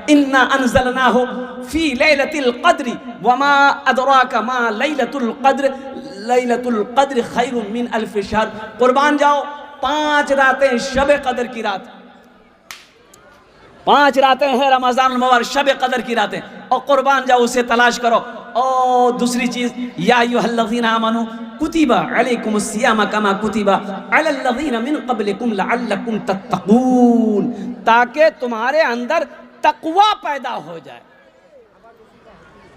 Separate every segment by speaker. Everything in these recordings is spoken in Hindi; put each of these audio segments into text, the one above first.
Speaker 1: इन्ना अंज़लनाहु फी लैलतिल क़द्र वमा अदराका मा लैलतुल क़द्र लैलतुल क़द्र खैरुम मिन अल्फ़ि शहर। कुर्बान जाओ 5 रातें शब कदर की रात, 5 रातें हैं रमज़ान मुबारक शब कदर की रातें, और कुर्बान जाओ उसे तलाश करो। और दूसरी चीज़, या अय्युहल्लज़ीना आमनू कुतिबा अलैकुमुस्सियाम कमा कुतिबा अलल्लज़ीना मिन क़ब्लिकुम लअल्लकुम तत्तक़ून, ताकि तुम्हारे अंदर तक़वा पैदा हो जाए।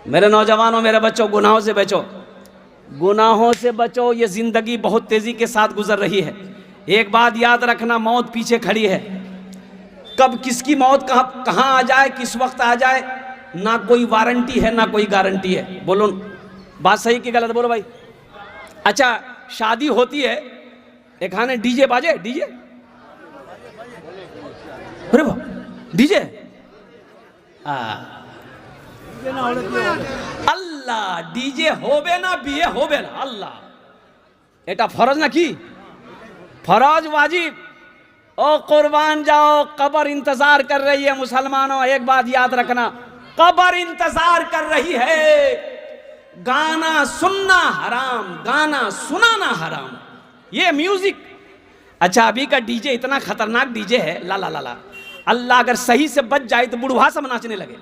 Speaker 1: मेरे नौजवानों, मेरे बच्चों, गुनाहों से बचो, गुनाहों से बचो। ये ज़िंदगी बहुत तेज़ी के साथ गुजर रही है। एक बात याद रखना, मौत पीछे खड़ी है। कब किसकी मौत कहाँ आ जाए, किस वक्त आ जाए, ना कोई वारंटी है ना कोई गारंटी है। बोलो बात सही कि गलत, बोलो भाई। अच्छा, शादी होती है, एक खाने डीजे बाजे, डीजे, अरे वाह डीजे, अल्लाह डीजे होबे ना बिये होबे ना, अल्लाह एटा फरज ना की फरज वाजिब। ओ कुर्बान जाओ, कब्र इंतजार कर रही है मुसलमानों। एक बात याद रखना, कब्र इंतजार कर रही है। गाना सुनना हराम, गाना सुनाना हराम, ये म्यूजिक। अच्छा, अभी का डीजे इतना खतरनाक डीजे है, ला ला ला ला, अल्लाह अगर सही से बच जाए तो बुढ़वा सब नाचने लगे।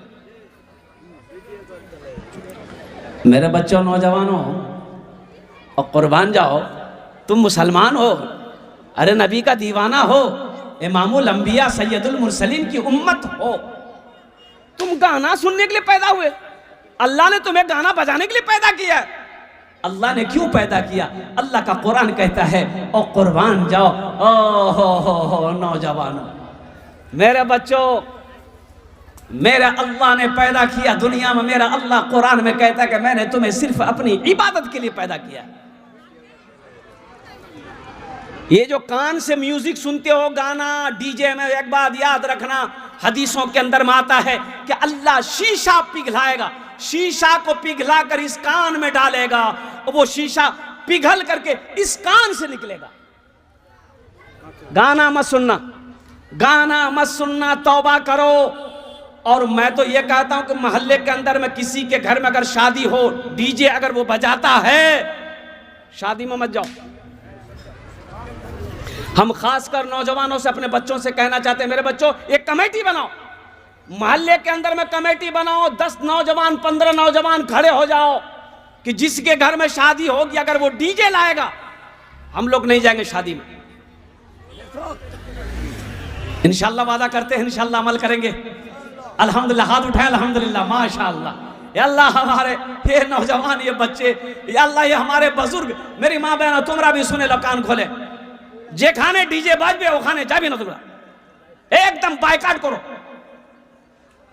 Speaker 1: मेरे बच्चों, नौजवानों, और कुर्बान जाओ, तुम मुसलमान हो, अरे नबी का दीवाना हो, इमामुल अंबिया सैयदुल मुरसलीन की उम्मत हो, तुम गाना सुनने के लिए पैदा हुए? अल्लाह ने तुम्हें गाना बजाने के लिए पैदा किया? अल्लाह ने क्यों पैदा किया? अल्लाह का कुरान कहता है, ओ कुर्बान जाओ, ओ नौजवानों, मेरे बच्चों, मेरे अल्लाह ने पैदा किया दुनिया में। मेरा अल्लाह कुरान में कहता है कि मैंने तुम्हें सिर्फ अपनी इबादत के लिए पैदा किया। ये जो कान से म्यूजिक सुनते हो, गाना, डीजे में, एक बात याद रखना, हदीसों के अंदर में आता है कि अल्लाह शीशा पिघलाएगा, शीशा को पिघला कर इस कान में डालेगा, और वो शीशा पिघल करके इस कान से निकलेगा। गाना मत सुनना, गाना मत सुनना, तौबा करो। और मैं तो ये कहता हूं कि मोहल्ले के अंदर में किसी के घर में अगर शादी हो, डीजे अगर वो बजाता है, शादी में मत जाओ। हम खासकर नौजवानों से, अपने बच्चों से कहना चाहते हैं, मेरे बच्चों, एक कमेटी बनाओ, मोहल्ले के अंदर में कमेटी बनाओ, 10 नौजवान 15 नौजवान खड़े हो जाओ कि जिसके घर में शादी होगी अगर वो डीजे लाएगा, हम लोग नहीं जाएंगे शादी में। इंशाल्लाह वादा करते हैं, इंशाल्लाह अमल करेंगे। अल्हम्दुलिल्लाह, हाथ उठाए, अल्हम्दुलिल्लाह, माशाअल्लाह। या अल्लाह, हमारे ये नौजवान, ये बच्चे, या अल्लाह, ये हमारे बुजुर्ग, मेरी माँ बहन, तुमरा भी सुने लो, कान खोले, जे खाने डीजे बाजबे वो खाने जाबे ना, तुमरा एकदम बायकाट करो।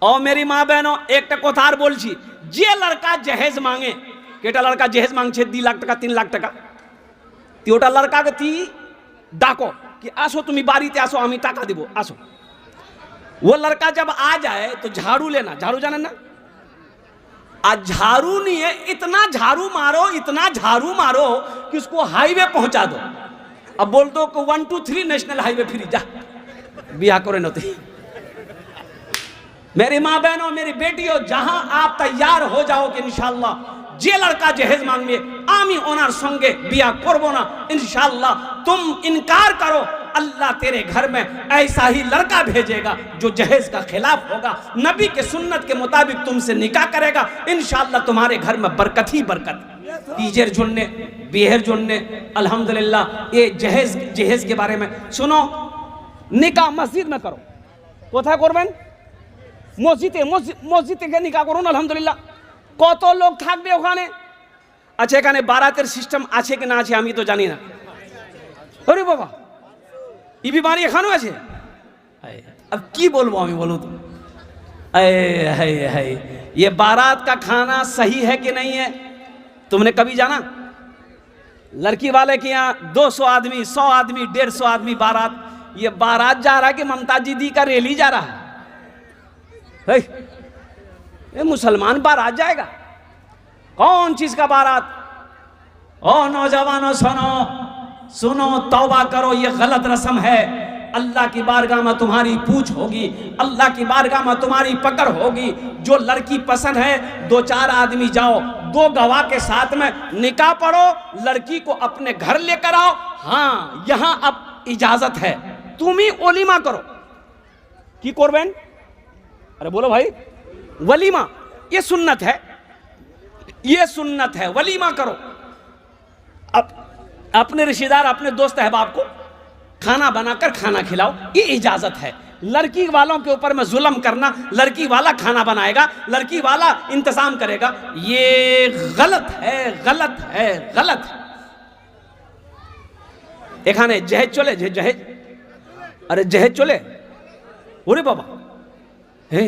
Speaker 1: और मेरी माँ बहनों, एक कोथार बोलছি, जे लड़का जहेज मांगे, केटा लड़का जहेज मांगছে 2 लाख টাকা 3 लाख টাকা, ती ওটা लड़काকে ती डाको कि आसो, तुम्हें बाड़ीते आसो, আমি টাকা দিব, आसो। वो लड़का जब आ जाए तो झाड़ू लेना, झाड़ू जाने ना, आज झाड़ू नहीं है, इतना झाड़ू मारो, इतना झाड़ू मारो कि उसको हाईवे पहुंचा दो। अब बोल दो कि 1 2 3 नेशनल हाईवे फ्री, जा बिया करे नती। मेरी माँ बहनों, मेरी बेटियों, जहां आप तैयार हो जाओ कि इंशाअल्लाह जे लड़का जहेज मांगे आमी ओनार संगे बिया करबो ना, इंशाअल्लाह तुम इनकार करो, अल्लाह तेरे घर में ऐसा ही लड़का भेजेगा जो जहेज का खिलाफ होगा, नबी के सुन्नत के मुताबिक तुमसे निकाह करेगा। इंशाअल्लाह तुम्हारे घर में बरकत ही बरकत। डीजे जुड़ने, बिहेर जुड़ने, अल्हम्दुलिल्लाह। ये जहेज के बारे में सुनो, निकाह मस्जिद में करो, कोথায় করবেন? মসজিদে গিয়ে নিকাহ করুন, আলহামদুলিল্লাহ। কত লোক থাকবে ওখানে? আচ্ছা, এখানে বারাতের সিস্টেম আছে কি না আছে আমি তো জানি না। अरे बाबा, ये बीमारी एखानो আছে? अब की बोलबो আমি, बोलो तो। ये बारात का खाना सही है कि नहीं है? तुमने कभी जाना? लड़की वाले के यहाँ 200 आदमी, 100 आदमी, 150 आदमी बारात। ये बारात जा रहा है कि ममता दीदी का रैली जा रहा है? ये मुसलमान बारात जाएगा? कौन चीज का बारात? ओ नौजवानों, सुनो सुनो, तौबा करो, ये गलत रस्म है। अल्लाह की बारगाह में तुम्हारी पूछ होगी, अल्लाह की बारगाह में तुम्हारी पकड़ होगी। जो लड़की पसंद है, 2-4 आदमी जाओ, 2 गवाह के साथ में निकाह पढ़ो, लड़की को अपने घर लेकर आओ। हाँ, यहां अब इजाजत है, तुम ही वलीमा करो। की करबेन? अरे बोलो भाई, वलीमा, ये सुन्नत है, ये सुन्नत है, वलीमा करो। अब अपने रिश्तेदार, अपने दोस्त अहबाब को खाना बनाकर खाना खिलाओ, ये इजाजत है। लड़की वालों के ऊपर में जुल्म करना, लड़की वाला खाना बनाएगा, लड़की वाला इंतजाम करेगा, ये गलत है, गलत है, गलत है। एखाने जहेज चले, जहेज, अरे जहेज चले, ओरे बाबा, हे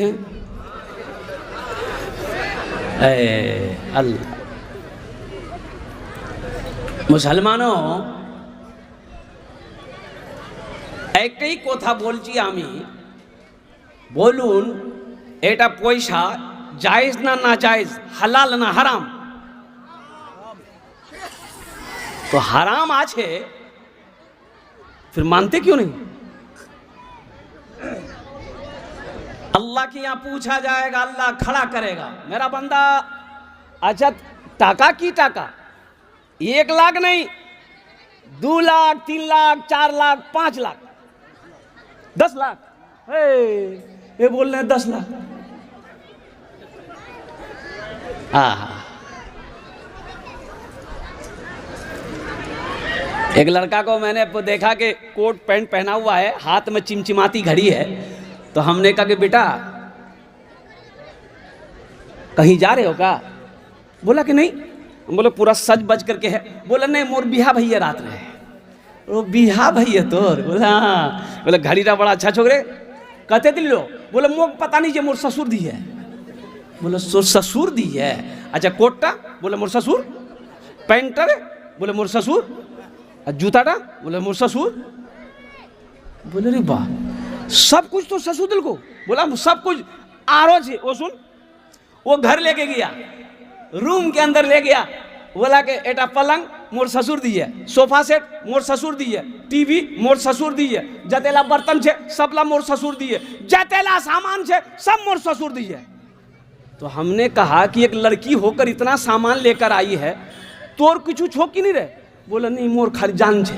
Speaker 1: अल्लाह। मुसलमानों, একই কথা বলছি আমি, বলুন এটা পয়সা জায়েজ না না জায়েজ, হালাল না হারাম? तो हराम আছে, फिर मानते क्यों नहीं? अल्लाह के यहाँ पूछा जाएगा, अल्लाह खड़ा करेगा, मेरा बंदा अच्छा टाका की टाका, 1 लाख नहीं, 2 लाख, 3 लाख, 4 लाख, 5 लाख, 10 लाख, ये बोल रहे हैं 10 लाख। एक लड़का को मैंने देखा कि कोट पैंट पहना हुआ है, हाथ में चिमचिमाती घड़ी है, तो हमने कहा कि बेटा कहीं जा रहे हो क्या? बोला कि नहीं। बोले पूरा सज बज करके है। बोला नहीं, मोर बिहा भैया रात में है। वो बिहा भैया तोर? बोला हाँ। बोले घड़ी रा बड़ा अच्छा छोकरे, कहते दिल लो। बोले मोक पता नहीं जे मोर ससुर दी है। बोले ससुर दी है? अच्छा कोटा? बोले मोर ससुर। पैंटर? बोले मोर ससुर। जूताटा? बोले मोर ससुर। बोले रे वाह, सब कुछ तो ससुर दिल को। बोला सब कुछ आरो से। वो सुन, वो घर लेके गया, रूम के अंदर ले गया, बोला कि एटा पलंग मोर ससुर दी है, सोफा सेट मोर ससुर दी है, टीवी मोर ससुर दी है, जतेला बर्तन छे सबला मोर ससुर दी है, जतेला सामान छे सब मोर ससुर दी है। तो हमने कहा कि एक लड़की होकर इतना सामान लेकर आई है, तोर कुछ छो कि नहीं रहे? बोला नहीं, मोर खाली जान छे।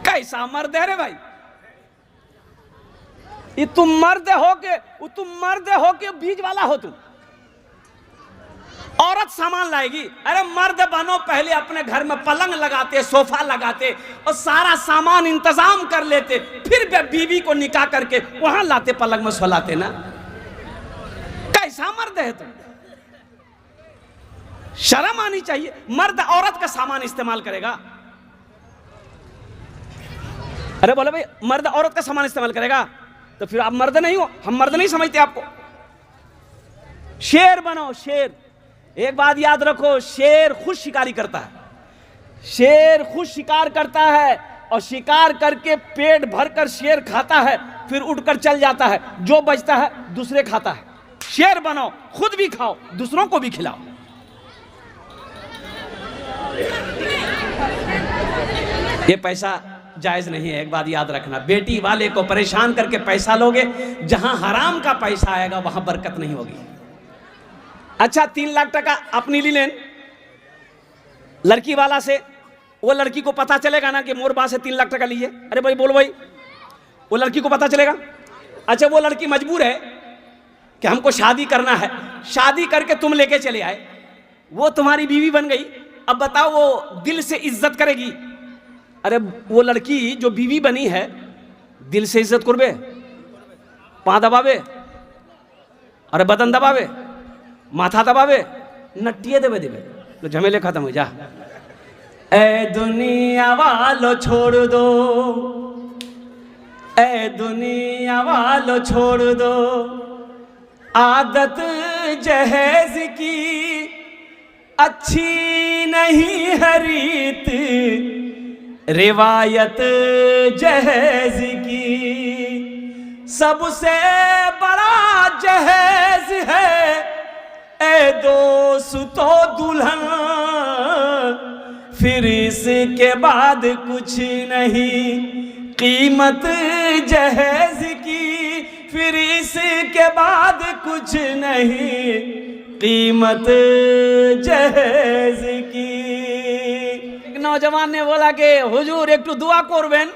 Speaker 1: कैसा मर्द है रे भाई? ये तुम मर्द हो के बीज वाला हो तुम। औरत सामान लाएगी, अरे मर्द बनो, पहले अपने घर में पलंग लगाते, सोफा लगाते और सारा सामान इंतजाम कर लेते, फिर बीवी को निकाह करके वहां लाते, पलंग में सोलाते ना। कैसा मर्द है तुम? शर्म आनी चाहिए। मर्द औरत का सामान इस्तेमाल करेगा? अरे बोले भाई मर्द औरत का सामान इस्तेमाल करेगा तो फिर आप मर्द नहीं हो, हम मर्द नहीं समझते आपको। शेर बनो, शेर। एक बात याद रखो, शेर खुद शिकारी करता है, शेर खुद शिकार करता है और शिकार करके पेट भरकर शेर खाता है, फिर उठकर चल जाता है, जो बचता है दूसरे खाता है। शेर बनो, खुद भी खाओ, दूसरों को भी खिलाओ। ये पैसा जायज नहीं है, एक बात याद रखना। बेटी वाले को परेशान करके पैसा लोगे, जहां हराम का पैसा आएगा वहां बरकत नहीं होगी। अच्छा 3 लाख टका अपनी ली लेन लड़की वाला से, वो लड़की को पता चलेगा ना कि मोर बा से 3 लाख टका लिए? अरे भाई बोलो भाई, वो लड़की को पता चलेगा? अच्छा वो लड़की मजबूर है कि हमको शादी करना है, शादी करके तुम लेके चले आए, वो तुम्हारी बीवी बन गई। अब बताओ वो दिल से इज्जत करेगी? अरे वो लड़की जो बीवी बनी है, दिल से इज्जत करबे? पाँ दबावे, अरे बदन दबावे, माथा दबावे, नट्टिए देवे देवे, तो झमेले खत्म हो जा। ए दुनिया वालो छोड़ दो, ए दुनिया वालो छोड़ दो, आदत जहेज की अच्छी नहीं है रीत, रिवायत जहेज की सबसे बड़ा जहेज है। ए दोस्तों दुल्हन फिर इसके बाद कुछ नहीं कीमत जहेज की, फिर इसके बाद कुछ नहीं कीमत जहेज की। एक नौजवान ने बोला कि हुजूर एक दुआ करबेन,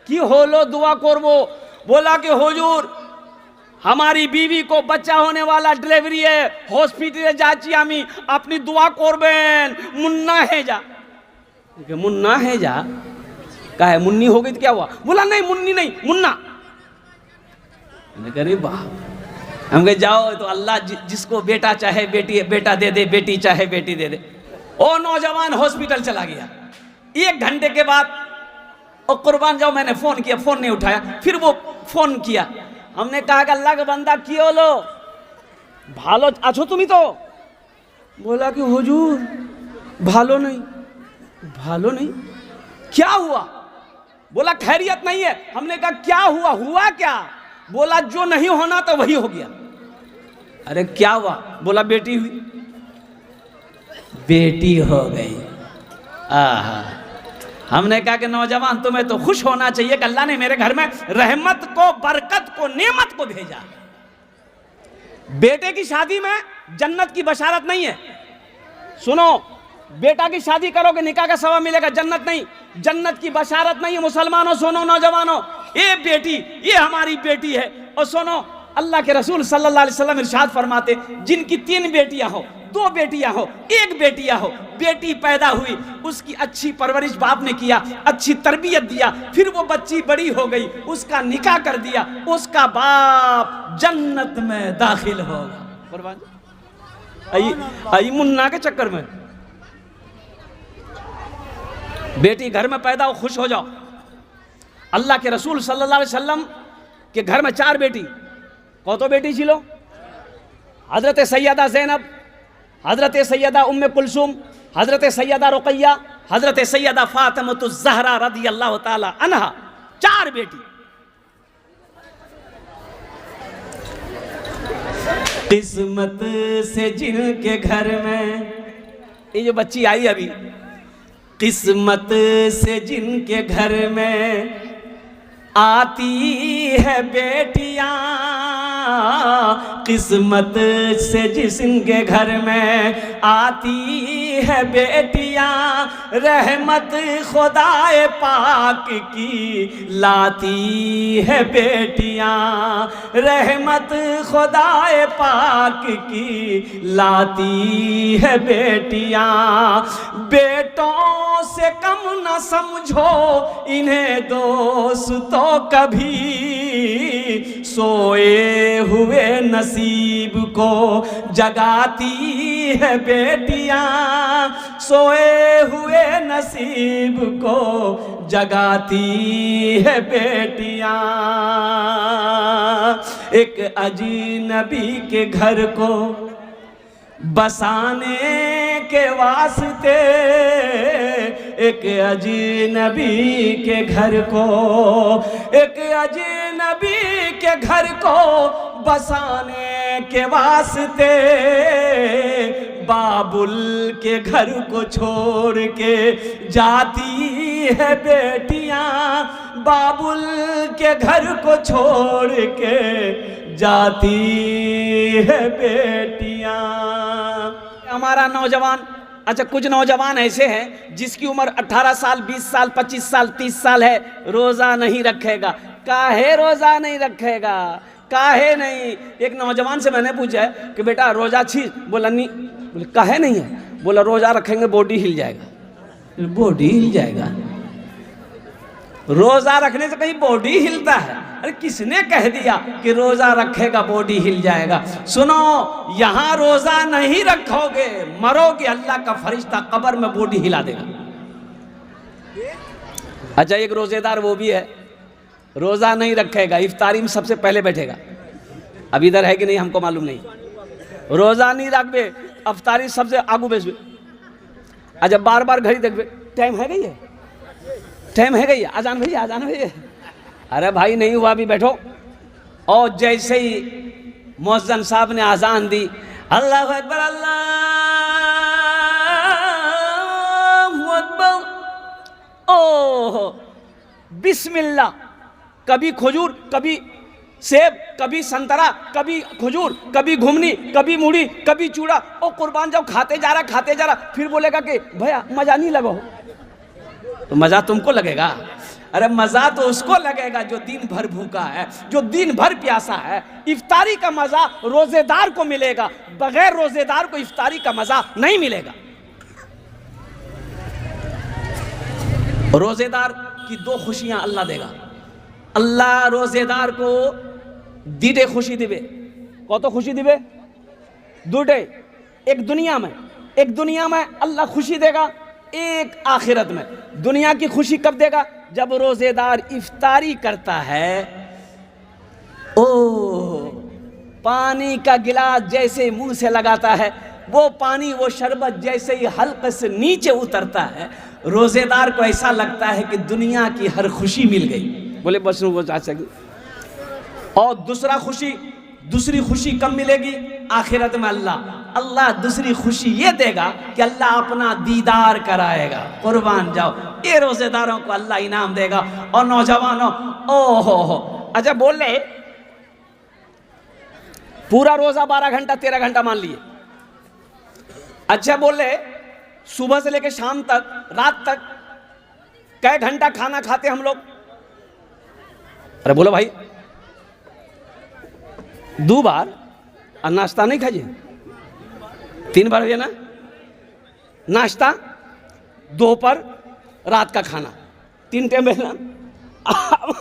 Speaker 1: कि होलो दुआ करबो। बोला कि हुजूर हमारी बीवी को बच्चा होने वाला डिलीवरी है, हॉस्पिटले जाची आमी, अपनी दुआ करबेन, मुन्ना है जा। मुन्ना है जा का है, मुन्नी हो गई तो क्या हुआ? बोला नहीं मुन्नी नहीं, मुन्ना। अरे बाप, हम कहे जाओ तो अल्लाह जिसको बेटा चाहे बेटी बेटा दे दे, बेटी चाहे बेटी दे दे। ओ नौजवान हॉस्पिटल चला गया। 1 घंटे के बाद और कुर्बान जाओ, मैंने फोन किया, फोन नहीं उठाया। फिर वो फोन किया, हमने कहा कि अल्लाह का बंदा की होलो भालो आछो तुम्ही तो? बोला कि हुजूर भालो नहीं, भालो नहीं। क्या हुआ? बोला खैरियत नहीं है। हमने कहा क्या हुआ? हुआ क्या? बोला जो नहीं होना तो वही हो गया। अरे क्या हुआ? बोला बेटी हुई, बेटी हो गई। आहा, हमने कहा कि नौजवान तुम्हें तो खुश होना चाहिए कि अल्लाह ने मेरे घर में रहमत को, बरकत को, नेमत को भेजा। बेटे की शादी में जन्नत की बशारत नहीं है। सुनो, बेटा की शादी करोगे निकाह का सवाब मिलेगा, जन्नत नहीं, जन्नत की बशारत नहीं है। मुसलमानों सुनो, नौजवानों, ये बेटी, ये हमारी बेटी है। और सुनो, अल्लाह के रसूल सल्लल्लाहु अलैहि वसल्लम इरशाद फरमाते, जिनकी 3 बेटियां हो, 2 बेटियां हो, 1 बेटियां हो, बेटी पैदा हुई, उसकी अच्छी परवरिश बाप ने किया, अच्छी तरबियत दिया, फिर वो बच्ची बड़ी हो गई, उसका निकाह कर दिया, उसका बाप जन्नत में दाखिल होगा। आई मुन्ना के चक्कर में बेटी घर में पैदा हो, खुश हो जाओ। अल्लाह के रसूल सल्लल्लाहु अलैहि वसल्लम के घर में 4 बेटी, कौन तो बेटी छिलो? हजरत सैयदा ज़ैनब, हजरत सैयदा उम्मे कुलसुम, हजरत सैयदा रुक़ैया, हजरत सैयदा फातिमतुज़ ज़हरा रज़ियल्लाहु ताला अन्हा। 4 बेटी। किस्मत से जिनके घर में, ये जो बच्ची आई अभी, किस्मत से जिनके घर में आती है बेटियां, किस्मत से जिसके घर में आती है बेटियां, रहमत खुदाए पाक की लाती है बेटियां, रहमत खुदाए पाक की लाती है बेटियां। बेटों से कम न समझो इन्हें दोस्तों कभी, सोए हुए नसीब को जगाती है बेटियां, सोए हुए नसीब को जगाती है बेटियां। एक अजनबी के घर को बसाने के वास्ते, एक अजनबी के घर को, एक अजनबी के घर को बसाने के वास्ते, बाबुल के घर को छोड़ के जाती है बेटियां, बाबुल के घर को छोड़ के जाती है बेटियां। हमारा नौजवान, अच्छा कुछ नौजवान ऐसे हैं जिसकी उम्र 18 साल, 20 साल, 25 साल, 30 साल है, रोजा नहीं रखेगा। काहे रोजा नहीं रखेगा? काहे नहीं? एक नौजवान से मैंने पूछा कि बेटा रोजा छी? बोला नहीं। बोले काहे नहीं है? बोला रोजा रखेंगे बॉडी हिल जाएगा। बॉडी हिल जाएगा? रोजा रखने से कहीं बॉडी हिलता है? अरे किसने कह दिया कि रोजा रखेगा बॉडी हिल जाएगा? सुनो, यहां रोजा नहीं रखोगे, मरोगे, अल्लाह का फरिश्ता कब्र में बॉडी हिला देगा। अच्छा एक रोजेदार वो भी है, रोजा नहीं रखेगा, इफ्तारी में सबसे पहले बैठेगा। अब इधर है कि नहीं हमको मालूम नहीं। रोजा नहीं रखबे, इफ्तारी सबसे आगू बैठबे। अच्छा बार बार घड़ी देखबे, टाइम है गई है, टाइम है गई है, आजान भैया, आजान भैया। अरे भाई नहीं हुआ, अभी बैठो। और जैसे ही मुअज्जिन साहब ने आजान दी, अल्लाहु अकबर, अल्लाहु अकबर, ओह बिस्मिल्लाह, कभी खजूर, कभी सेब, कभी संतरा, कभी खजूर, कभी घुमनी, कभी मूढ़ी, कभी चूड़ा। ओ कुर्बान जाओ, खाते जा रहा, फिर बोलेगा कि भैया मजा नहीं लगा हो। तो मजा तुमको लगेगा? अरे मजा तो उसको लगेगा जो दिन भर भूखा है, जो दिन भर प्यासा है। इफ्तारी का मजा रोजेदार को मिलेगा, बगैर रोजेदार को इफ्तारी का मजा नहीं मिलेगा। रोजेदार की दो खुशियां अल्लाह देगा। अल्लाह रोजेदार को दीडे खुशी दिवे। कत खुशी दिवे? दुटे। एक दुनिया में अल्लाह खुशी देगा, एक आखिरत में। दुनिया की खुशी कब देगा? जब रोजेदार इफ्तारी करता है। ओ पानी का गिलास जैसे मुंह से लगाता है, वो पानी, वो शरबत जैसे ही हल्के से नीचे उतरता है, रोजेदार को ऐसा लगता है कि दुनिया की हर खुशी मिल गई। बोले बस वो जा सके। और दूसरी खुशी कब मिलेगी? आखिरत में अल्लाह दूसरी खुशी ये देगा कि अल्लाह अपना दीदार कराएगा। कुर्बान जाओ, ये रोजेदारों को अल्लाह इनाम देगा। और नौजवानों, ओहो, अच्छा बोल रहे पूरा रोजा 12 घंटा 13 घंटा मान लिए। अच्छा बोल रहे सुबह से लेकर शाम तक, रात तक कै घंटा खाना खाते हम लोग? अरे बोलो भाई, 2 बार और नाश्ता नहीं खाइए, 3 बार है ना? नाश्ता, दोपहर, रात का खाना, 3 टाइम है ना?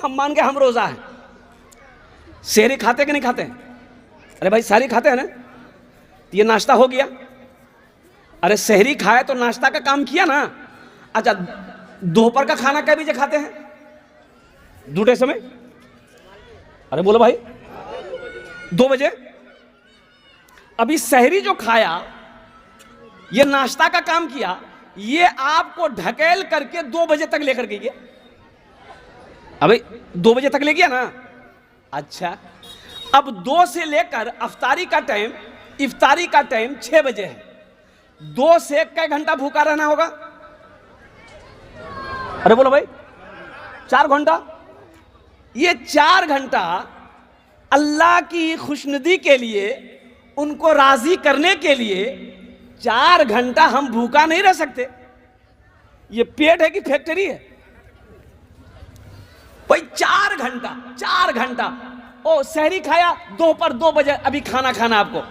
Speaker 1: मान के हम रोजा है, सहरी खाते कि नहीं खाते? अरे भाई सहरी खाते हैं ना? ये नाश्ता हो गया। अरे सहरी खाए तो नाश्ता का काम किया ना। अच्छा दोपहर का खाना कै बजे खाते हैं? 2 समय। अरे बोलो भाई, 2 बजे। अभी सहरी जो खाया, ये नाश्ता का काम किया, ये आपको ढकेल करके 2 बजे तक लेकर के गया। अभी 2 बजे तक ले गया ना? अच्छा अब 2 से लेकर इफ्तारी का टाइम 6 बजे है। 2 से कै घंटा भूखा रहना होगा? अरे बोलो भाई, 4 घंटा। ये 4 घंटा अल्लाह की खुशनुदी के लिए, उनको राजी करने के लिए 4 घंटा हम भूखा नहीं रह सकते। ये पेट है कि फैक्ट्री है? भाई 4 घंटा। ओ सहरी खाया, दोपहर 2 बजे अभी खाना खाना आपको,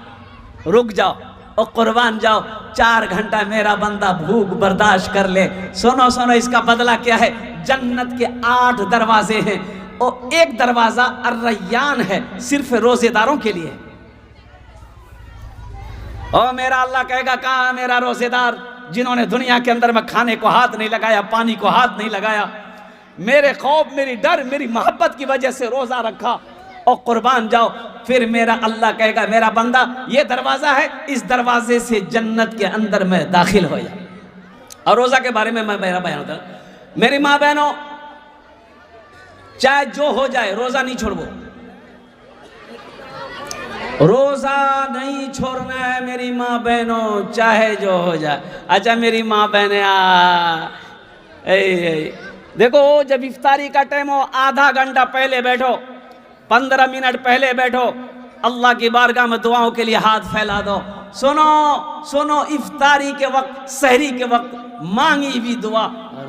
Speaker 1: रुक जाओ और कुर्बान जाओ, 4 घंटा मेरा बंदा भूख बर्दाश्त कर ले। सुनो इसका बदला क्या है? जन्नत के 8 दरवाजे हैं और एक दरवाजा अर्रय्यान है, सिर्फ रोजेदारों के लिए। और मेरा अल्लाह कहेगा, कहाँ मेरा रोजेदार जिन्होंने दुनिया के अंदर में खाने को हाथ नहीं लगाया, पानी को हाथ नहीं लगाया, मेरे खौफ, मेरी डर, मेरी मोहब्बत की वजह से रोजा रखा। और कुर्बान जाओ, फिर मेरा अल्लाह कहेगा, मेरा बंदा ये दरवाजा है, इस दरवाजे से जन्नत के अंदर में दाखिल हो जा। और रोजा के बारे में मैं मेरा बयान होता है। मेरी माँ बहनों, चाहे जो हो जाए रोजा नहीं छोड़ो, रोजा नहीं छोड़ना है मेरी माँ बहनों, चाहे जो हो जाए। अच्छा मेरी माँ बहने देखो, जब इफ्तारी का टाइम हो, आधा घंटा पहले बैठो, 15 मिनट पहले बैठो, अल्लाह की बारगाह में दुआओं के लिए हाथ फैला दो। सुनो, इफ्तारी के वक्त, सहरी के वक्त मांगी हुई दुआ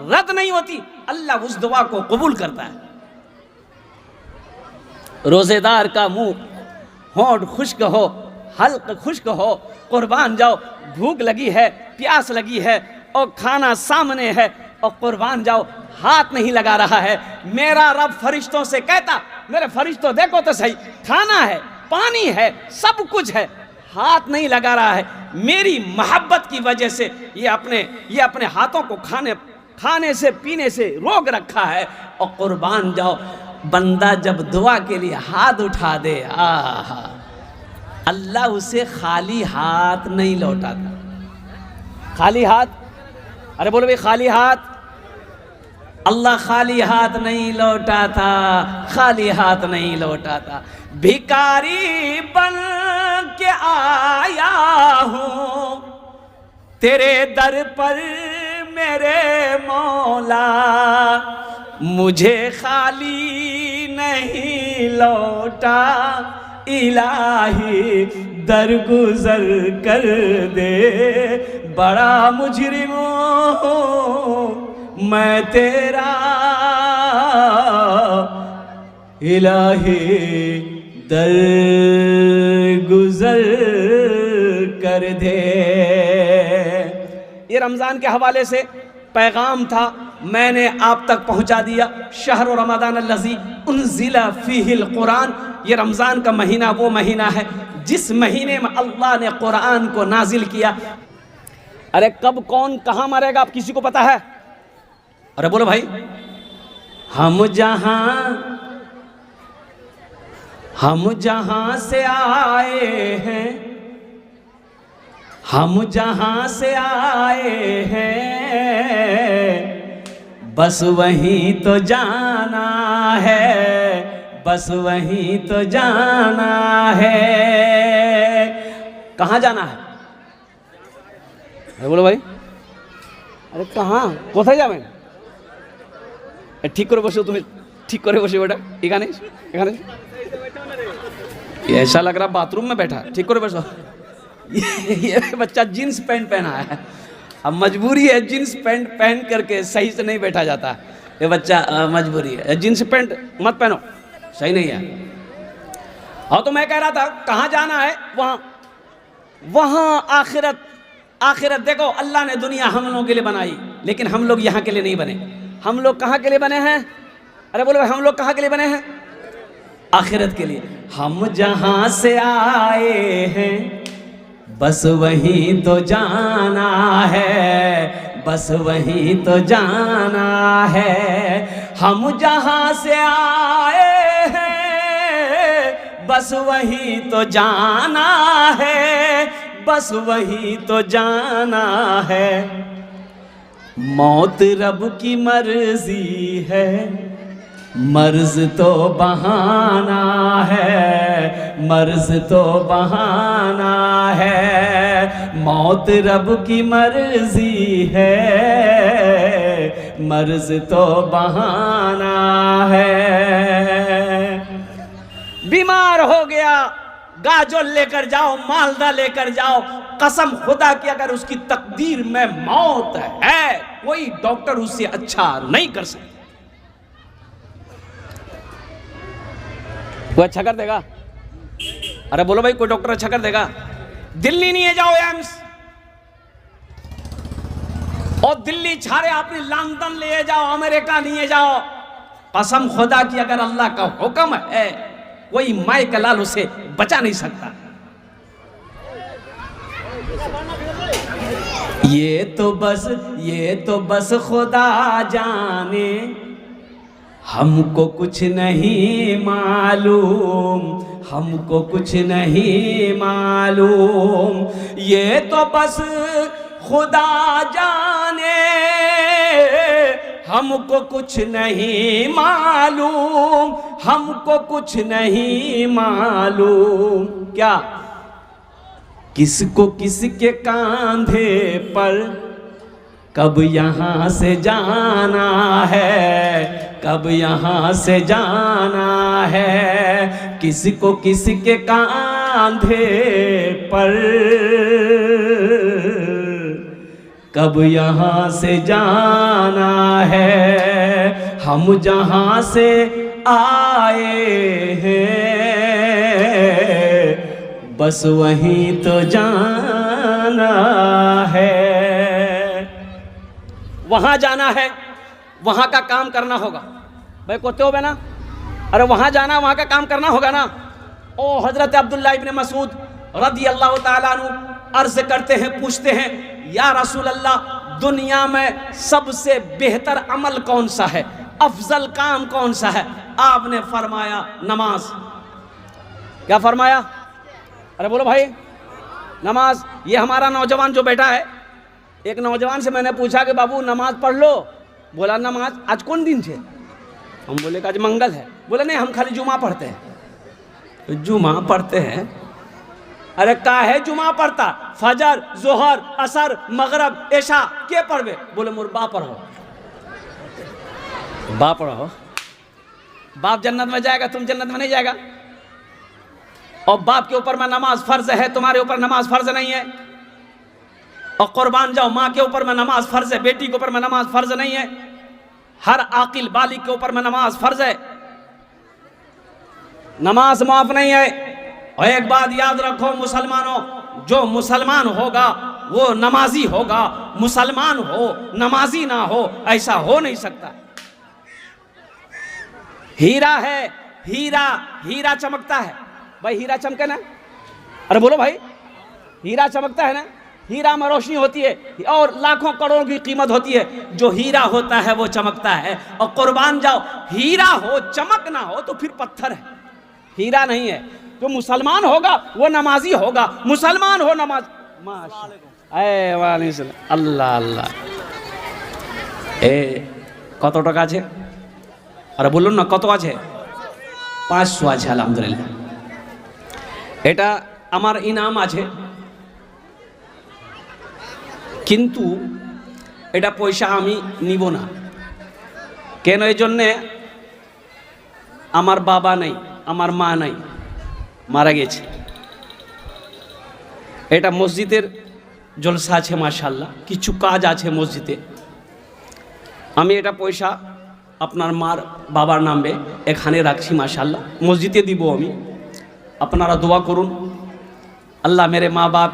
Speaker 1: रद्द नहीं होती, अल्लाह उस दुआ को कबूल करता है। रोजेदार का मुंह, होंठ खुश्क हो, हल्क खुश्क हो, कुर्बान जाओ, भूख लगी है, प्यास लगी है और खाना सामने है, और कुर्बान जाओ, हाथ नहीं लगा रहा है। मेरा रब फरिश्तों से कहता, मेरे फरिश्तों देखो तो सही, खाना है, पानी है, सब कुछ है, हाथ नहीं लगा रहा है। मेरी मोहब्बत की वजह से ये अपने हाथों को खाने से पीने से रोक रखा है। और कुर्बान जाओ, बंदा जब दुआ के लिए हाथ उठा दे, अल्लाह उसे खाली हाथ नहीं लौटाता। खाली हाथ, अरे बोलो भाई, खाली हाथ अल्लाह खाली हाथ नहीं लौटाता, खाली हाथ नहीं लौटाता। भिखारी बन के आया हूँ तेरे दर पर मेरे मौला, मुझे खाली नहीं लौटा, इलाही दरगुजर कर दे, बड़ा मुजरिम हूँ मैं तेरा, इलाही दरगुजर कर दे। ये रमज़ान के हवाले से पैगाम था, मैंने आप तक पहुंचा दिया। शहर रमज़ान अल्लज़ी उन्ज़िला फ़ीहिल कुरान, ये रमज़ान का महीना वो महीना है जिस महीने में अल्लाह ने कुरान को नाजिल किया। अरे कब कौन कहाँ मरेगा आप किसी को पता है? अरे बोलो भाई, हम जहां से आए हैं, हम जहां से आए हैं, बस वहीं तो जाना है, बस वहीं तो जाना है। कहाँ जाना है? अरे बोलो भाई, अरे कहाँ कोথায় যাবেন? ঠিক করে বসো, তুমি ঠিক করে বসে বেটা, এখানে এখানে। ये ऐसा लग रहा बाथरूम में बैठा, ठीक करे बस। ये बच्चा जीन्स पैंट पहना है, अब मजबूरी है, जीन्स पैंट पहन करके सही से नहीं बैठा जाता। ये बच्चा मजबूरी है, जीन्स पैंट मत पहनो, सही नहीं है। और तो मैं कह रहा था कहाँ जाना है? वहाँ आखिरत। आखिरत देखो, अल्लाह ने दुनिया हम लोगों के लिए बनाई, लेकिन हम लोग यहाँ के लिए नहीं बने। हम लोग कहाँ के लिए बने हैं? अरे बोलो, हम लोग कहाँ के लिए बने हैं? आखिरत के लिए। हम जहां से आए हैं, बस वहीं तो जाना है, बस वहीं तो जाना है। हम जहां से आए हैं, बस वहीं तो जाना है, बस वहीं तो जाना है। मौत रब की मर्जी है, मर्ज तो बहाना है, मर्ज तो बहाना है। मौत रब की मर्जी है, मर्ज तो बहाना है। बीमार हो गया, गाजर लेकर जाओ, मालदा लेकर जाओ, कसम खुदा की अगर उसकी तकदीर में मौत है, कोई डॉक्टर उससे अच्छा नहीं कर सकता। कोई अच्छा कर देगा? अरे बोलो भाई, कोई डॉक्टर अच्छा कर देगा? दिल्ली नहीं जाओ एम्स, और दिल्ली छाड़े अपनी लंदन ले जाओ, अमेरिका नहीं जाओ, कसम खुदा की अगर अल्लाह का हुक्म है, कोई माई का लाल उसे बचा नहीं सकता। ये तो बस खुदा जाने, हमको कुछ नहीं मालूम, हमको कुछ नहीं मालूम। ये तो बस खुदा जाने, हमको कुछ नहीं मालूम, हमको कुछ नहीं मालूम। क्या किसको किसके कांधे पर कब यहाँ से जाना है, कब यहाँ से जाना है। किसको किसके कांधे पर कब यहाँ से जाना है। हम जहाँ से आए हैं, बस वहीं तो जाना है। वहाँ जाना है, वहाँ का काम करना होगा। भाई कोते हो बे ना? अरे वहाँ जाना, वहाँ का काम करना होगा ना। ओ हजरत अब्दुल्ला इब्न मसूद रदी अल्लाह ताला अन्हु अर्ज करते हैं, पूछते हैं, या रसूल अल्लाह, दुनिया में सबसे बेहतर अमल कौन सा है, अफजल काम कौन सा है? आपने फरमाया नमाज। क्या फरमाया? अरे बोलो भाई, नमाज। ये हमारा नौजवान जो बैठा है, एक नौजवान से मैंने पूछा कि बाबू नमाज पढ़ लो। बोला नमाज आज कौन दिन है? हम बोले कि आज मंगल है। बोला नहीं, हम खाली जुमा पढ़ते हैं। तो जुमा पढ़ते हैं, अरे काहे जुमा पढ़ता, फजर जोहर असर मगरब ऐशा के पढ़वे? बोले मोर बाप पढ़ो, बाप पढ़ो, बाप जन्नत में जाएगा, तुम जन्नत में नहीं जाएगा। और बाप के ऊपर में नमाज फर्ज है, तुम्हारे ऊपर नमाज फर्ज नहीं है। और कुर्बान जाओ, माँ के ऊपर में नमाज फर्ज है, बेटी के ऊपर में नमाज फर्ज नहीं है। हर आकिल बालिग के ऊपर में नमाज फर्ज है, नमाज माफ नहीं है। और एक बात याद रखो मुसलमानों, जो मुसलमान होगा वो नमाजी होगा, मुसलमान हो नमाजी ना हो ऐसा हो नहीं सकता। हीरा है, हीरा हीरा चमकता है भाई, हीरा चमके ना, अरे बोलो भाई, हीरा चमकता है ना, हीरा में रोशनी होती है और लाखों करोड़ों की कीमत होती है। जो हीरा होता है वो चमकता है। और कुर्बान जाओ, हीरा हो चमक ना हो तो फिर पत्थर है, हीरा नहीं है। जो मुसलमान होगा वो नमाजी होगा, मुसलमान हो नमाज। अल्लाह अल्लाह কত টাকা আছে? আরে বলুন না কত আছে? 500 আছে আলহামদুলিল্লাহ। এটা আমার ইনাম আছে, কিন্তু এটা পয়সা আমি নিব না। কেন? এই জন্যে আমার বাবা নাই, আমার মা নাই, মারা গেছে। এটা মসজিদের জলসা আছে মাশাআল্লাহ, কিছু কাজ আছে মসজিদে। আমি এটা পয়সা আপনার মার বাবার নামে এখানে রাখছি মাশাআল্লাহ, মসজিদে দিব আমি। আপনারা দোয়া করুন, अल्लाह मेरे माँ बाप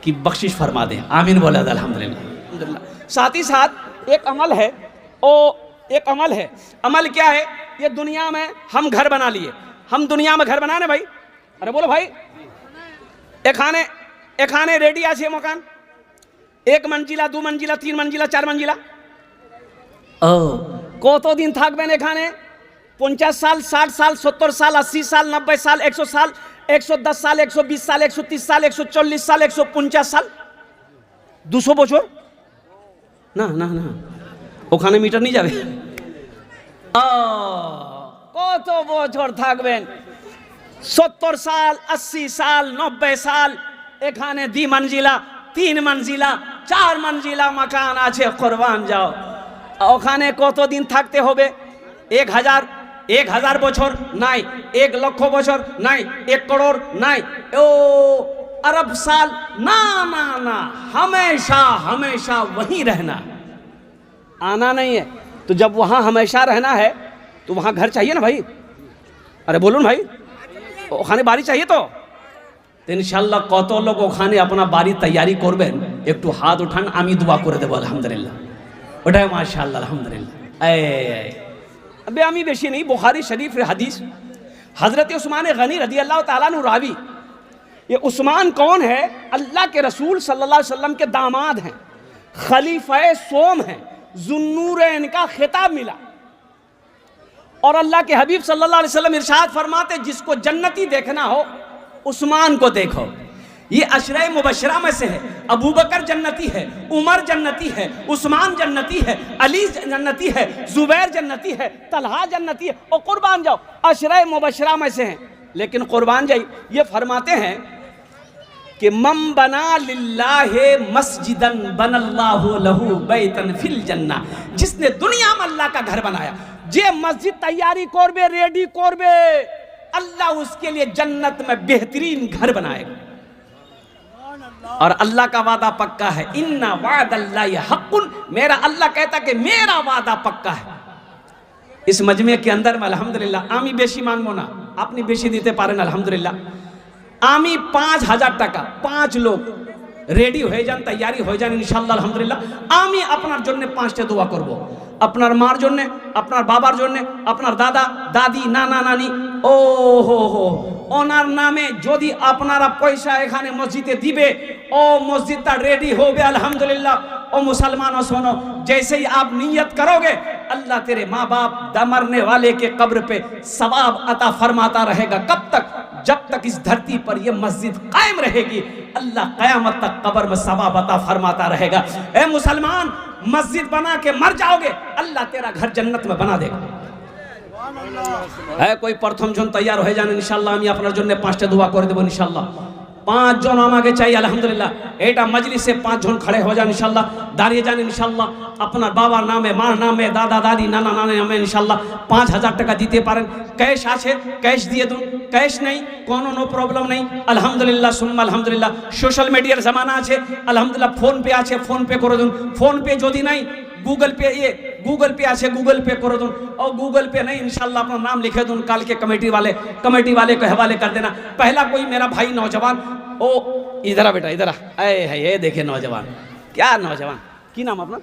Speaker 1: की बख्शिश फरमा दे, आमीन बोले अल्हम्दुलिल्लाह। साथ ही साथ एक अमल है, ओ एक अमल है। अमल क्या है? ये दुनिया में हम घर बना लिए, हम दुनिया में घर बनाने भाई, अरे बोलो भाई, এখানে রেডি আছে মকান, 1 मंजिला 2 मंजिला 3 मंजिला 4 मंजिला। ও কতদিন থাকবেন এখানে? 50 साल 60 साल 70 साल 80 साल 90 साल 100 साल 110 साल 120 साल 130 साल 140 साल 150 साल 200 বছর? না না না, ওখানে মিটার নিয়ে যাবে। কত বছর থাকবেন? 70 साल 80 साल 90 साल এখানে 2 मंजिला 3 मंजिला 4 मंजिला मकान আছে। কুরবান যাও, ওখানে কতদিন থাকতে হবে? 1000 বছর নাই, 1 লক্ষ বছর নাই, 1 करोड़ নাই, ও अरब साल ना ना ना, हमेशा हमेशा वहीं रहना, आना नहीं है। तो जब वहाँ हमेशा रहना है तो वहाँ घर चाहिए ना भाई, अरे बोलून भाई, ওখানে বাড়ি चाहिए तो ইনশাআল্লাহ কত লোক ওখানে আপনার বাড়ি তৈরি করবেন একটু হাত উঠান, আমি দোয়া করে দেব আলহামদুলিল্লাহ। ওটাই মাশাআল্লাহ আলহামদুলিল্লাহ। अबे আমি বেশি नहीं, बुखारी शरीफ हदीस हजरत उस्मान गनी रदी अल्लाह ताला अन्हु रावी। ये उस्मान कौन है? अल्लाह के रसूल सल्लल्लाहु अलैहि वसल्लम के दामाद हैं, खलीफा सोम हैं, जुन्नूरैन का खिताब मिला। और अल्लाह के हबीब सल्लल्लाहु अलैहि वसल्लम इरशाद फरमाते, जिसको जन्नती देखना हो उस्मान को देखो। ये अशरे मुबशरा में से है। अबू बकर जन्नती है, उमर जन्नती है, उस्मान जन्नती है, अली जन्नती है, जुबैर जन्नती है, तलहा जन्नती है। और कुर्बान जाओ अशरे मुबशरा में से हैं। लेकिन कुर्बान जाई ये फरमाते हैं कि मम बना लिल्लाहि मस्जिदन बनल्लाहु लहू बैतन फिल जन्ना, जिसने दुनिया में अल्लाह का घर बनाया, जे मस्जिद तैयारी करबे रेडी करबे, अल्लाह उसके लिए जन्नत में बेहतरीन घर बनाएगा। और अल्लाह का वादा पक्का है, इन्ना वादल्लाहि हक़्क़ुन, मेरा अल्लाह कहता कि मेरा वादा पक्का है। इस मजमे के अंदर में अल्हम्दुलिल्लाह आमी बेशी मांगबो ना, আপনি বেশি দিতে পারেন আলহামদুলিল্লাহ। আমি 5000 টাকা, 5 লোক রেডি হয়ে যান, তৈয়ারি হয়ে যান ইনশাআল্লাহ আলহামদুলিল্লাহ। আমি আপনার জন্য 5টা দোয়া করব, আপনার মার জন্য, আপনার বাবার জন্য, আপনার দাদা দাদি নানা নানি, ও হো হো, ওনার নামে যদি আপনারা পয়সা এখানে মসজিদে দিবে, ও মসজিদটা রেডি হবে আলহামদুলিল্লাহ। ओ मुसलमानों सुनो, जैसे ही आप नियत करोगे अल्लाह तेरे माँ बाप मरने वाले के कब्र पे सवाब अता फरमाता रहेगा। कब तक? जब तक इस धरती पर ये मस्जिद कायम रहेगी, अल्लाह कयामत तक कब्र में सवाब अता फरमाता रहेगा। ए मुसलमान, मस्जिद बना के मर जाओगे, अल्लाह तेरा घर जन्नत में बना देगा। है कोई प्रथम जन तैयार हो जान इंशाल्लाह, আমি আপনার জন্য 5টা দোয়া করে দেব इंशाल्लाह। 5 জন আমাকে চাই আলহামদুলিল্লাহ। এটা মজলিসে 5 জন খড়ে হয়ে যান ইনশাআল্লাহ, দাঁড়িয়ে যান ইনশাআল্লাহ। আপনার বাবার নামে, মার নামে, দাদা দাদি, নানা নানির নামে ইনশাআল্লাহ 5000 টাকা দিতে পারেন। ক্যাশ আছে ক্যাশ দিয়ে দিন, ক্যাশ নেই কোনো নো প্রবলেম নেই আলহামদুলিল্লাহ সুম্মা আলহামদুলিল্লাহ। সোশ্যাল মিডিয়ার জামানা আছে আলহামদুলিল্লাহ, ফোন পে আছে ফোন পে করে দিন। ফোন পে যদি নাই गूगल पे, ये गूगल पे আছে गूगल पे कर दूँ, और गूगल पे नहीं इंशाल्लाह अपना नाम लिखे दूँ, कल के कमेटी वाले को हवाले कर देना। पहला कोई मेरा भाई नौजवान, ओ इधर आ बेटा इधर आ, है ये देखे नौजवान, क्या नौजवान की नाम अपना?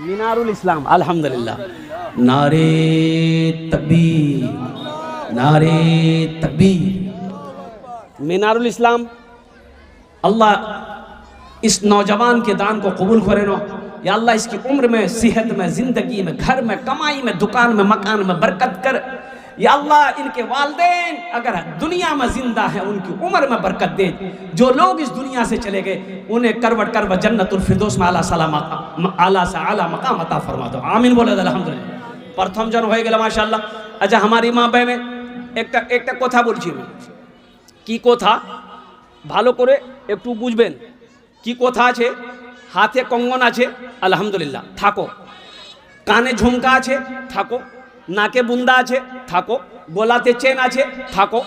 Speaker 1: मीनारुल इस्लाम अल्हम्दुलिल्लाह। नारे तकबीर, नारे तकबीर। मीनारुल इस्लाम, अल्लाह इस नौजवान के दान को कबूल करे नो या अल्लाह, इसकी उम्र में, सेहत में, ज़िंदगी में, घर में, कमाई में, दुकान में, मकान में बरकत कर या अल्लाह। इनके वालिदैन अगर दुनिया में जिंदा है उनकी उम्र में बरकत दे। जो लोग इस दुनिया से चले गए उन्हें करवट करवट जन्नतुल फिरदौस में आला से आला मकाम अता फरमा दो, आमीन बोले अल्हम्दुलिल्लाह। प्रथम जन हो गए माशाअल्लाह। अच्छा हमारी माँ बहने एक कथा बोलছি আমি, কি কথা ভালো করে একটু বুঝবেন। কি কথা আছে? हाथे कंगन आछे अल्हम्दुलिल्लाह थाको, काने झुमका आछे थाको, नाके बुंदा आछे थाको, गोलाते चेन आछे थाको,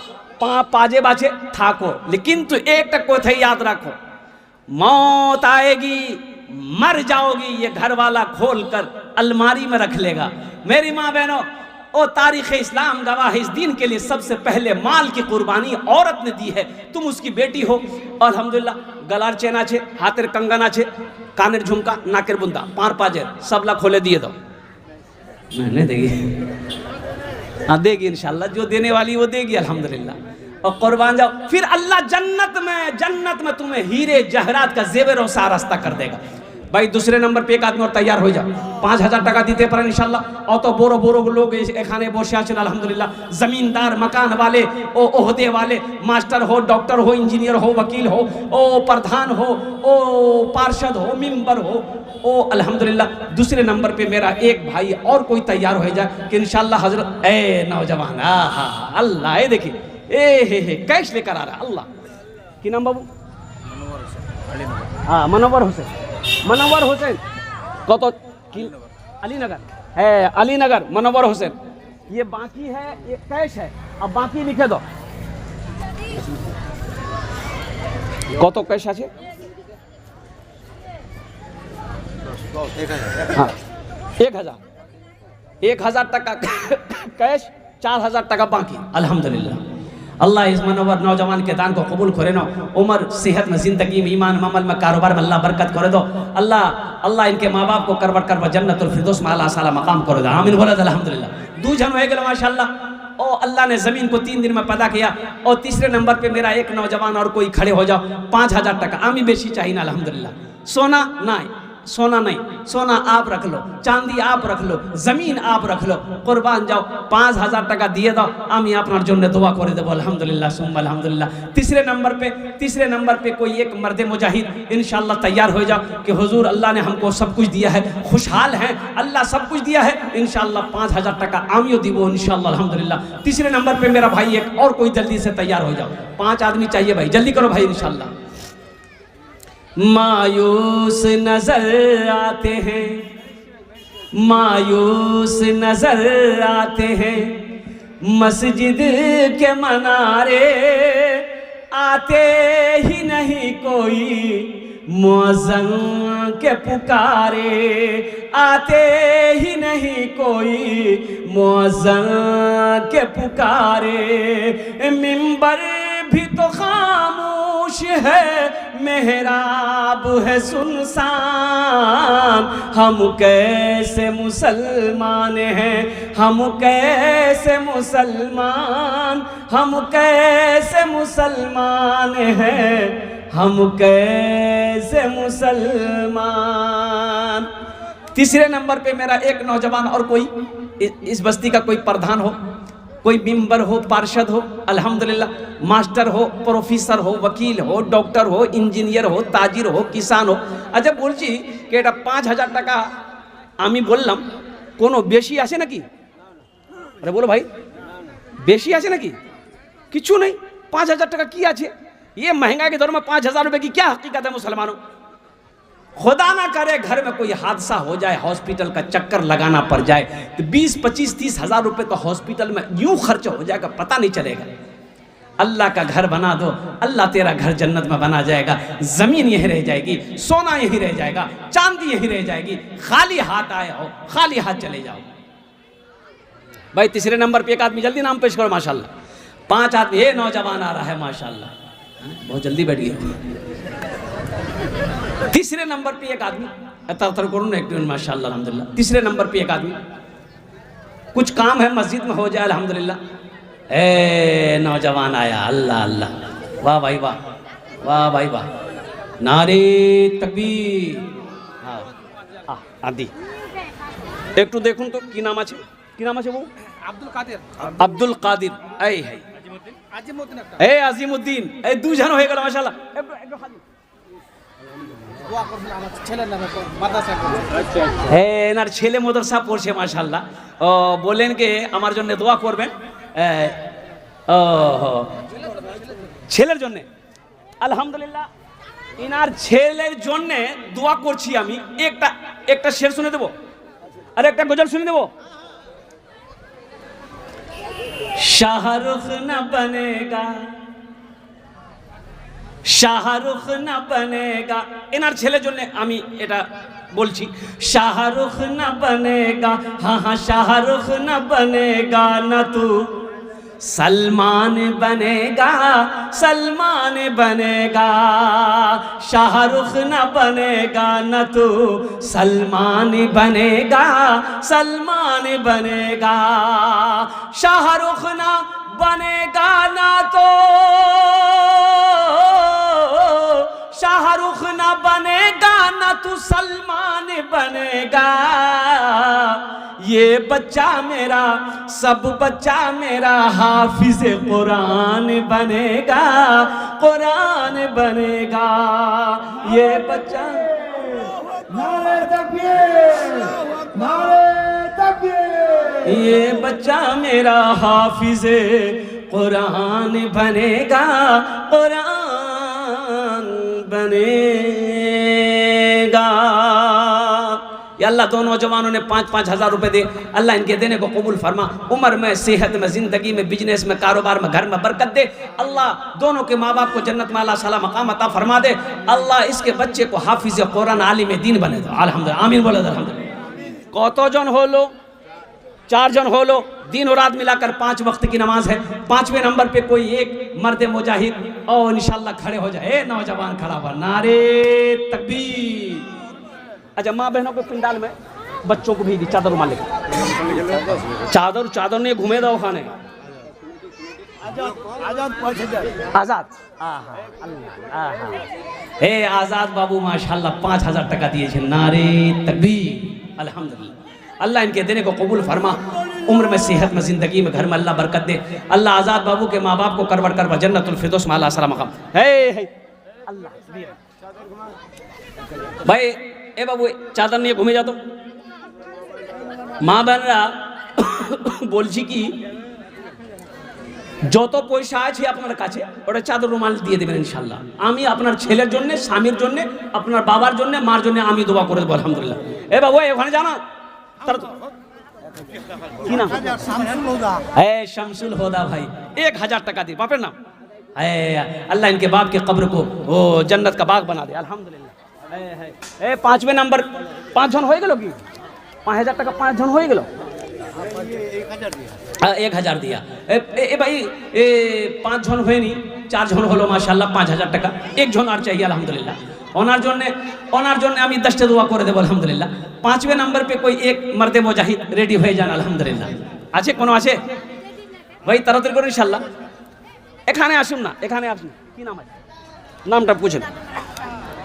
Speaker 1: पाजेब आछे थाको। लेकिन तू एक कोथा याद रखो, मौत आएगी मर जाओगी, ये घर वाला खोल कर अलमारी में रख लेगा। मेरी माँ बहनों, ओ तारीख़ इस्लाम गवाह है, इस दीन के लिए सबसे पहले माल की कुर्बानी औरत ने दी है। तुम उसकी बेटी हो अल्हम्दुलिल्लाह। गलार चेन आछे, हाथेर कंगन आछे, कानेर झुमका, नाकेर बुंदा, पार पाजेर सबला खोले दिए दो। मैंने देगी, हाँ देगी इंशाल्लाह, जो देने वाली वो देगी अल्हम्दुलिल्लाह। और कुर्बान जाओ, फिर अल्लाह जन्नत में तुम्हें हीरे जहरात का जेवर और सारस्ता कर देगा। भाई दूसरे नंबर पे एक आदमी और तैयार हो जाओ, 5000 টাকা দিতে পারেন ইনশাআল্লাহ। অত বড় বড় লোক এখানে বসে আছেন আলহামদুলিল্লাহ, জমিনদার, মকান वाले, ओ ओहदे वाले, मास्टर हो, डॉक्टर हो, इंजीनियर हो, वकील हो, ओ प्रधान हो, ओ पार्षद हो, मेंबर हो, ओ अल्हम्दुलिल्लाह। दूसरे नंबर पे मेरा एक भाई और कोई तैयार हो जाए कि इंशाअल्लाह हजरत, ए नौजवान, आहा अल्लाह, ये देखिए हे कैश लेकर आ रहा अल्लाह। की नाम बाबू? हाँ मनोवर हुसैन, मनोवर हुसैन कत अलीनगर है, अलीनगर मनोवर हुसैन। ये बाकी है, ये कैश है, अब बाकी लिखे दो। कत कैश আছে? हाँ 1000 টাকা कैश, 4000 টাকা बाकी अल्हम्दुलिल्लाह। अल्लाह इस मनोवर नौजवान के दान को कबूल करे नो, उम्र, सेहत में, ज़िंदगी में, ईमान, अमल में, कारोबार में अल्लाह बरकत करे दो। अल्लाह इनके माँ बाप को करवट करवट जन्नतुल फिरदौस में आला साला मकाम करे दो, आमीन बोले अल्हम्दुलिल्लाह। 2 जन हो गए माशाअल्लाह। और अल्लाह ने ज़मीन को 3 दिन में पैदा किया। और तीसरे नंबर पे मेरा एक नौजवान और कोई खड़े हो जाओ, 5000 টাকা। आमी बेशी चाहिए ना अल्हम्दुलिल्लाह। सोना नहीं, सोना नहीं, सोना आप रख लो, चांदी आप रख लो, जमीन आप रख लो, कुर्बान जाओ, 5000 টাকা দিয়ে দাও, আমি আপনার জন্য দোয়া করে দেবো अल्हम्दुलिल्लाह सुम्मा अल्हम्दुलिल्लाह। तीसरे नंबर पे कोई एक मर्द मुजाहिद इंशाअल्लाह तैयार हो जाओ कि हुजूर अल्लाह ने हमको सब कुछ दिया है, खुशहाल है, अल्लाह सब कुछ दिया है इंशाअल्लाह। 5000 টাকা आमियो दीबो इंशाअल्लाह अल्हम्दुलिल्लाह। तीसरे नंबर पे मेरा भाई एक और कोई जल्दी से तैयार हो जाओ, 5 आदमी चाहिए भाई, जल्दी करो भाई इंशाअल्लाह। मायूस नजर आते हैं, मायूस नजर आते हैं, मस्जिद के मनारे आते ही नहीं कोई, मुअज्जिन के पुकारे आते ही नहीं कोई, मुअज्जिन के पुकारे। मिंबर भी तो खामोश है, मेहराब है सुनसान, हम कैसे मुसलमान हैं, हम कैसे मुसलमान, हम कैसे मुसलमान हैं, हम कैसे मुसलमान। तीसरे नंबर पे मेरा एक नौजवान और कोई इस बस्ती का कोई प्रधान हो, कोई मेंबर हो, पार्षद हो अल्हम्दुलिल्लाह, मास्टर हो, प्रोफेसर हो, वकील हो, डॉक्टर हो, इंजीनियर हो, ताजिर हो, किसान हो। अच्छा बोलছি कि এটা 5000 টাকা আমি বললাম, কোনো বেশি আছে নাকি? আরে বলো ভাই, বেশি আছে নাকি? কিছু নেই, 5000 টাকা কি আছে? ये महंगाई के दौर में 5,000 रुपए की क्या हकीकत है मुसलमानों। खुदा ना करे घर में कोई हादसा हो जाए, हॉस्पिटल का चक्कर लगाना पड़ जाए, तो 20, 25, 30 हजार रुपए का हॉस्पिटल में यूं खर्च हो जाएगा, पता नहीं चलेगा। अल्लाह का घर बना दो, अल्लाह तेरा घर जन्नत में बना जाएगा। जमीन यही रह जाएगी, सोना यही रह जाएगा, चांदी यही रह जाएगी। खाली हाथ आए हो, खाली हाथ चले जाओ। भाई तीसरे नंबर पे एक आदमी, जल्दी नाम पेश करो माशाल्लाह। 5 आदमी, ये नौजवान आ रहा है माशाल्लाह, बहुत जल्दी बैठ गया। तीसरे नंबर पे एक आदमी, करूँ ना एक माशाल्लाह अल्हम्दुलिल्लाह। तीसरे नंबर पे एक आदमी, कुछ काम है मस्जिद में हो जाए अल्हम्दुलिल्लाह। ए नौजवान आया, अल्लाह अल्लाह, वाह भाई वाह, वाह भाई वाह, नारे तकबीर। हाँ आदि एक तो देखूं तो की नाम আছে, কি নাম আছে वो? আব্দুল কাদের। আব্দুল কাদের, এই है আজিমউদ্দিন, এ আজিমউদ্দিন, এই দুজন হয়ে গেল মাশাআল্লাহ। একটু খালি দোয়া করবেন আমার ছেলের নামে, মাদ্রাসা পড়ছে। হ্যাঁ এনার ছেলে মাদ্রাসা পড়ছে মাশাআল্লাহ। ও বলেন যে আমার জন্য দোয়া করবেন। ও ছেলের জন্য আলহামদুলিল্লাহ, ইনার ছেলের জন্য দোয়া করছি আমি। একটা শের শুনে দেবো আর একটা গজল শুনে দেবো। शाहरुख न बनेगा, शाहरुख न बनेगा, इनार छेले जोन्ने आमी एटा बोलছি। शाहरुख न बनेगा, हाँ हाँ शाहरुख न बनेगा, न तू सलमान बनेगा, सलमान बनेगा। शाहरुख न बनेगा, न तू सलमान बनेगा, सलमान बनेगा। शाहरुख न बनेगा ना तो, शाहरुख न बनेगा ना तू सलमान बनेगा। ये बच्चा मेरा, सब बच्चा मेरा हाफिज कुरान बनेगा, कुरान बनेगा। ये बच्चा, नारे तकबीर, नारे तकबीर। ये बच्चा मेरा हाफिज कुरान बनेगा, कुरान बनेगा। या अल्लाह दो नौजवानों ने 5-5 हजार रुपए दे, अल्लाह इनके देने को कबूल फरमा। उम्र में, सेहत में, जिंदगी में, बिजनेस में, कारोबार में, घर में बरकत दे। अल्लाह दोनों के माँ बाप को जन्नत में अल्लाह साला मकाम अता फरमा दे। अल्लाह इसके बच्चे को हाफिज कुरान आलिम दीन बने दो। अल्हम्दुलिल्लाह, आमीन बोले अल्हम्दुलिल्लाह। कतजन हलो? 4 जन हलो। दिन और रात मिलाकर 5 वक्त की नमाज है। 5वें नंबर पे कोई एक मर्द मुजाहिद और इंशाल्लाह खड़े हो जाए। नौजवान खड़ा हुआ, नारे तकबीर। अच्छा, माँ बहनों के पिंडाल में बच्चों को भी दी चादर रुमाल लेकर। चादर नहीं घूमे दो खाने। आजाद, हे आजाद बाबू माशाल्लाह 5,000 टका दिए। नारे तकबीर, अल्हम्दुलिल्लाह। अल्लाह इनके देने को कबूल फरमा। उम्र में, सेहत में, जिंदगी में, घर में अल्लाह बरकत दे। अल्लाह आजाद बाबू के माँ बाप को करवट करवा जन्नतुल फिरदौस में अल्लाह सलाम मकाम। हे अल्लाह भाई, ए बाबू चादर নিয়ে ঘুমে যাতো। মা বোনেরা বলছি কি, যত পয়সা আছে আপনার কাছে ওটা চাদর রুমাল দিয়ে দেবেন ইনশাআল্লাহ। আমি আপনার ছেলের জন্য, স্বামীর জন্য, আপনার বাবার জন্য, মার জন্য আমি দোয়া করে দেব আলহামদুলিল্লাহ। এ বাবু ওখানে জানা কি নাম? শামসুল হুদা। এ শামসুল হুদা ভাই 1000 টাকা দিয়ে বাপের নাম। अल्लाह इनके बाप के कब्र को वो जन्नत का बाग बना दे अल्हम्दुलिल्लाह। 5वें नंबर 5 जन हो गल कि 5000 টাকা 5 जन हो गल। 1000 दिया। ए भाई 5 जन हुए नहीं, 4 जन हलो माशाल्लाह 5000 টাকা। 1 जन और चाहिए अल्हम्दुलिल्लाह। ओनार जन्य আমি 10টা দোয়া করে দেব আলহামদুলিল্লাহ। 5वें नंबर पे कोई एक मर्दे मुजाहिद रेडी हो जान আলহামদুলিল্লাহ। আছে কোনো আছে ভাই? তাড়াতাড়ি করে ইনশাআল্লাহ। এখানে আসুন না, এখানে আসুন। কি নাম আছে? নামটা पूछें।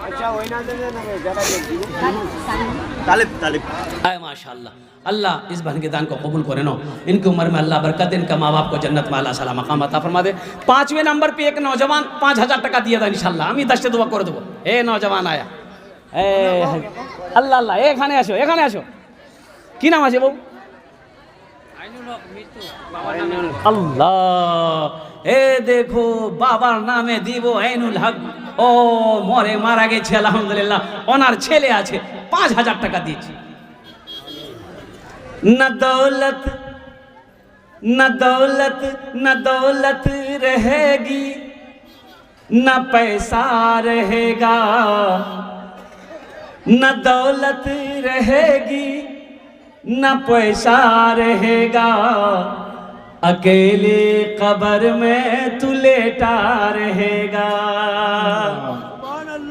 Speaker 1: अच्छा ওই নাম দেন না, যারা तालिब तालिब। आए माशाल्लाह। अल्लाह इस बहन के दान को कबूल करे नो। इनकी उम्र में अल्लाह बरकत दे, इनका माँ बाप को जन्नत में अल्लाह सलाम मकाम अता फरमा दे। 5वें नंबर पे एक नौजवान 5000 টাকা दिया था इंशाल्लाह। আমি 10টা দোয়া করে দেব। ए नौजवान आया। ए अल्लाह अल्लाह, এখানে আসো, এখানে আসো। কি নাম আছে বাবু? আইনুল হক মিতু। আল্লাহ এ দেখো বাবার নামে দিব আইনুল হক, ও মরে মারা গেছে আলহামদুলিল্লাহ, ওনার ছেলে আছে, 5,000 টাকা দিয়েছি। न दौलत न दौलत न दौलत रहेगी, न पैसा रहेगा, न दौलत रहेगी न पैसा रहेगा, अकेले कब्र में तू लेटा रहेगा।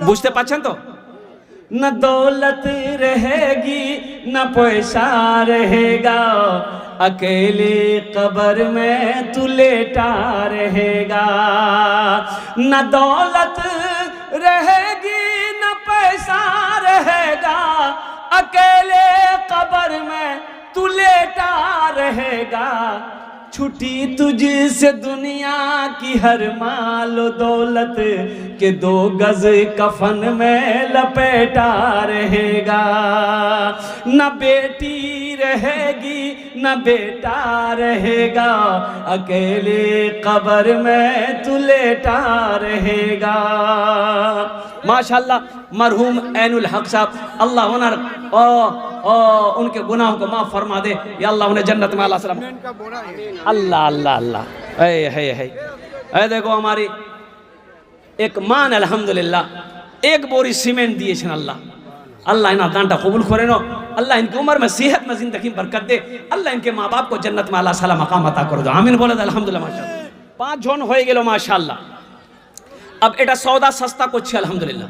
Speaker 1: বুঝতে পারছেন তো? न दौलत रहेगी न पैसा रहेगा, अकेले कब्र में तू लेटा रहेगा। न दौलत रहेगी न पैसा रहेगा, अकेले कब्र में तू लेटा रहेगा। छुट्टी तुझसे दुनिया की हर माल दौलत के 2 गज कफन में लपेटा रहेगा। न बेटी रहेगी न बेटा रहेगा, अकेले कब्र में तू लेटा रहेगा। माशाल्लाह मरहूम ऐनुल हक साहब, अल्लाह उनर उनके गुनाहों को माफ फरमा दे या अल्लाह उन्हें जन्नत में अल्लाह सलाम। अल्लाह अल्लाह अल्लाह है देखो हमारी एक मान अल्हम्दुलिल्लाह 1 बोरी सीमेंट दिए अल्लाह, अल्लाह इन्हें दानटा कबूल करे नो, अल्लाह इनकी उम्र में सेहत में जिंदगी में बरकत दे, अल्लाह इनके माँ बाप को जन्नत में अल्लाह सलाम मकाम अता कर दो, आमीन बोले अल्हम्दुलिल्लाह। माशाअल्लाह 5 জন হয়ে গেল মাশাআল্লাহ। अब এটা সওদা সস্তা করছে আলহামদুলিল্লাহ,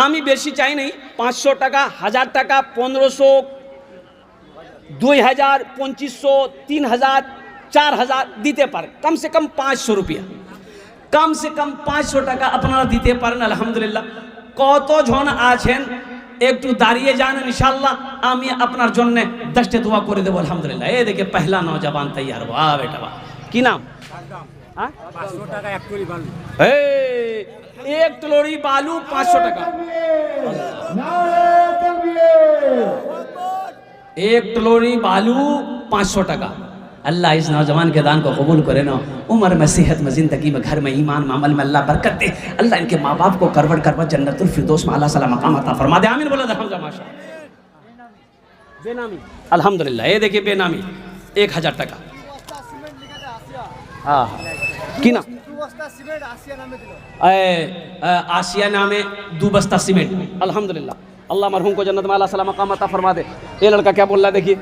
Speaker 1: আমি বেশি চাই নাই, 500 টাকা 1000 টাকা 1500 2000 2500 3000 4000 দিতে পারে, कम से कम 500 रुपया, कम से कम 500 টাকা আপনারা দিতে পারেন আলহামদুলিল্লাহ। কত জন আছেন একটু দাঁড়িয়ে যান, ইনশাআল্লাহ আমি আপনার জন্য 10টা দোয়া করে দেব আলহামদুলিল্লাহ। এই দেখে पहला नौजवान तैयार, वाह बेटा वाह। কি নাম?
Speaker 2: 500 টাকা 1 ট্রলি বালু।
Speaker 1: 1 ট্রলি বালু 500 টাকা। 1 ট্রলি बालू 500 টাকা। अल्लाह इस नौजवान के दान को कबूल करे ना, उम्र में सेहत में जिंदगी में घर में ईमान में अमल में अल्लाह बरकत दे, अल्लाह इनके माँ बाप को करवट करवट जन्नतुल फिरदौस में अल्लाह सलाम मकाम अता फरमा दे, आमीन बोला अल्हम्दुलिल्लाह। माशाअल्लाह बेनामी अल्हम्दुलिल्लाह, ये देखिए बेनामी 1000 টাকা। हाँ कि ना आसिया नामे 2 बस्ता सीमेंट अल्हम्दुलिल्लाह। अल्लाह मरहूम को जन्नत में अल्लाह सलाम मकाम अता फरमा दे। ये लड़का क्या बोल रहा है देखिए,